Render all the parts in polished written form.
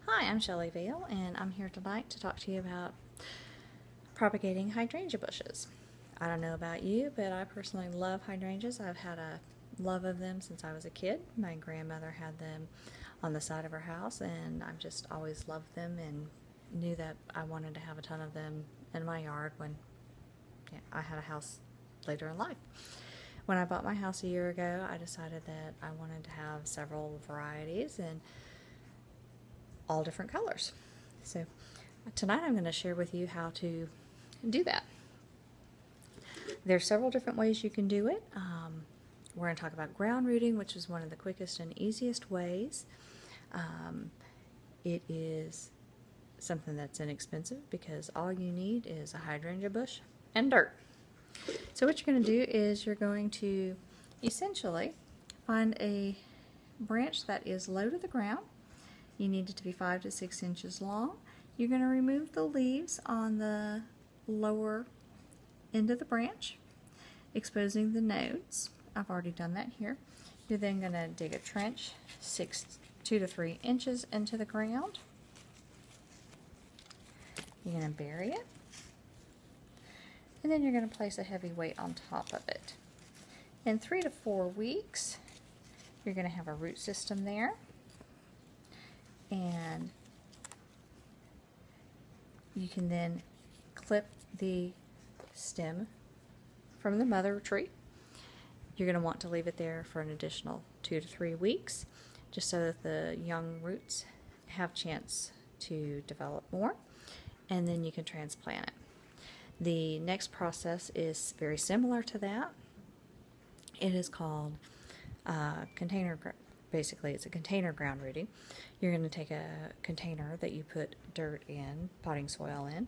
Hi, I'm Shelley Vale, and I'm here tonight to talk to you about propagating hydrangea bushes. I don't know about you, but I personally love hydrangeas. I've had a love of them since I was a kid. My grandmother had them on the side of her house, and I've just always loved them and knew that I wanted to have a ton of them in my yard when I had a house later in life. When I bought my house a year ago, I decided that I wanted to have several varieties and all different colors. So tonight I'm going to share with you how to do that. There's several different ways you can do it. We're going to talk about ground rooting, which is one of the quickest and easiest ways. It is something that's inexpensive because all you need is a hydrangea bush and dirt. So what you're going to do is you're going to essentially find a branch that is low to the ground. You need it to be 5 to 6 inches long. You're going to remove the leaves on the lower end of the branch, exposing the nodes. I've already done that here. You're then going to dig a trench 2 to 3 inches into the ground. You're going to bury it, and then you're going to place a heavy weight on top of it. In 3 to 4 weeks, you're going to have a root system there. And you can then clip the stem from the mother tree. You're going to want to leave it there for an additional 2 to 3 weeks, just so that the young roots have a chance to develop more, and then you can transplant it. The next process is very similar to that. It is called basically it's a container ground rooting. You're going to take a container that you put dirt in, potting soil in.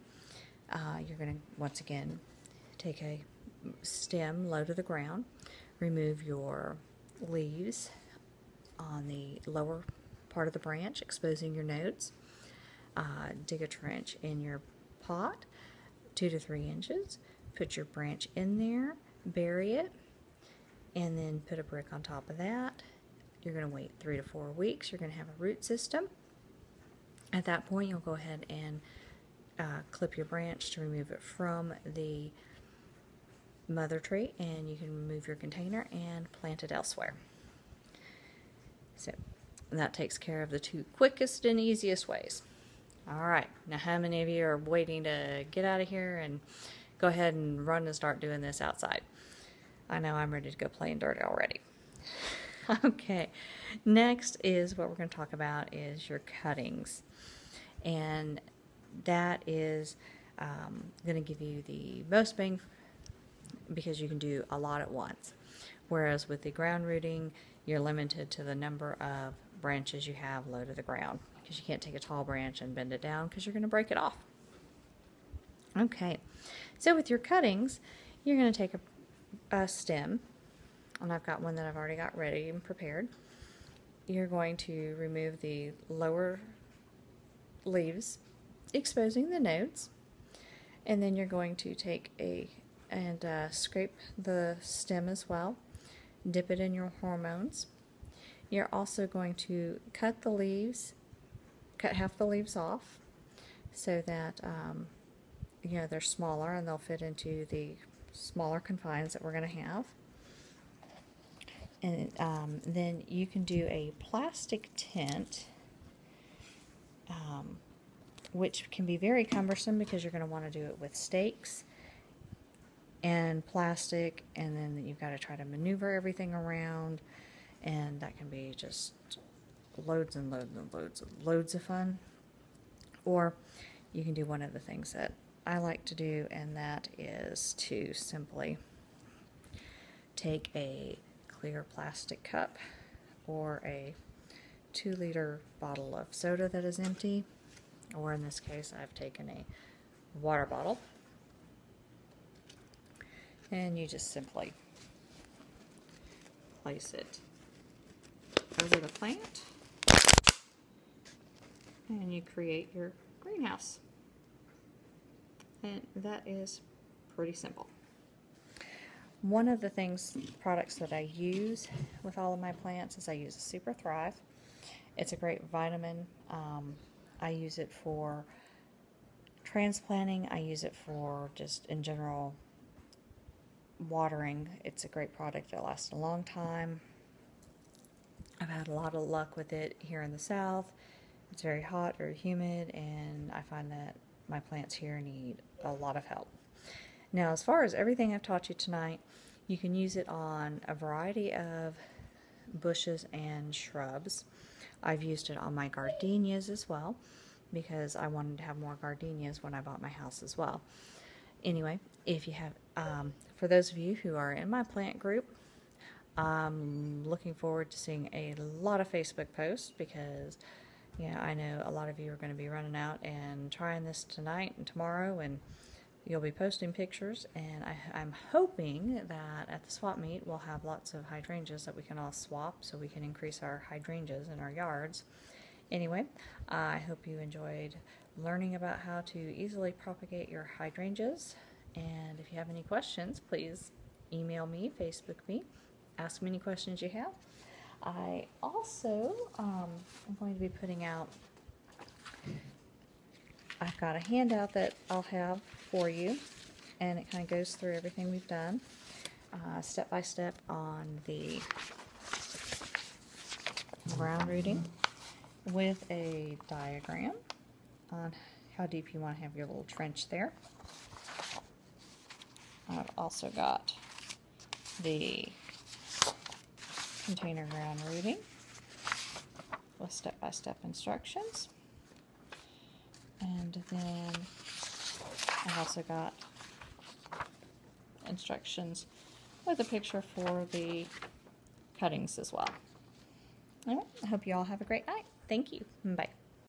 You're going to once again take a stem low to the ground, remove your leaves on the lower part of the branch, exposing your nodes. Dig a trench in your pot 2 to 3 inches, put your branch in there, bury it, and then put a brick on top of that. You're going to wait 3 to 4 weeks. You're going to have a root system. At that point, you'll go ahead and clip your branch to remove it from the mother tree, and you can remove your container and plant it elsewhere. So that takes care of the 2 quickest and easiest ways. All right, now how many of you are waiting to get out of here and go ahead and run and start doing this outside? I know I'm ready to go play in dirt already. Okay, next is what we're going to talk about is your cuttings, and that is going to give you the most bang because you can do a lot at once, whereas with the ground rooting you're limited to the number of branches you have low to the ground, because you can't take a tall branch and bend it down because you're going to break it off. Okay, so with your cuttings, you're going to take a stem, and I've got one that I've already got ready and prepared. You're going to remove the lower leaves, exposing the nodes, and then you're going to take and scrape the stem as well, dip it in your hormones. You're also going to cut half the leaves off so that they're smaller and they'll fit into the smaller confines that we're going to have. And then you can do a plastic tent, which can be very cumbersome because you're going to want to do it with stakes and plastic, and then you've got to try to maneuver everything around, and that can be just loads and loads and loads of fun. Or you can do one of the things that I like to do, and that is to simply take a clear plastic cup or a 2-liter bottle of soda that is empty, or in this case I've taken a water bottle, and you just simply place it over the plant and you create your greenhouse. And that is pretty simple. One of the products that I use with all of my plants is I use a Super Thrive. It's a great vitamin I use it for transplanting. I use it for just in general watering. It's a great product that lasts a long time. I've had a lot of luck with it here in the South. It's very hot, very humid, and I find that my plants here need a lot of help. Now, as far as everything I've taught you tonight, you can use it on a variety of bushes and shrubs. I've used it on my gardenias as well, because I wanted to have more gardenias when I bought my house as well. Anyway, if you have, for those of you who are in my plant group, I'm looking forward to seeing a lot of Facebook posts, because yeah, I know a lot of you are going to be running out and trying this tonight and tomorrow, and you'll be posting pictures, and I'm hoping that at the swap meet we'll have lots of hydrangeas that we can all swap so we can increase our hydrangeas in our yards. Anyway, I hope you enjoyed learning about how to easily propagate your hydrangeas, and if you have any questions, please email me, Facebook me, ask me any questions you have. I also am going to be putting out, I've got a handout that I'll have for you, and it kind of goes through everything we've done step by step on the ground rooting, with a diagram on how deep you want to have your little trench there. I've also got the container ground rooting with step-by-step instructions, and then I've also got instructions with a picture for the cuttings as well. All right, I hope you all have a great night. Thank you. Bye.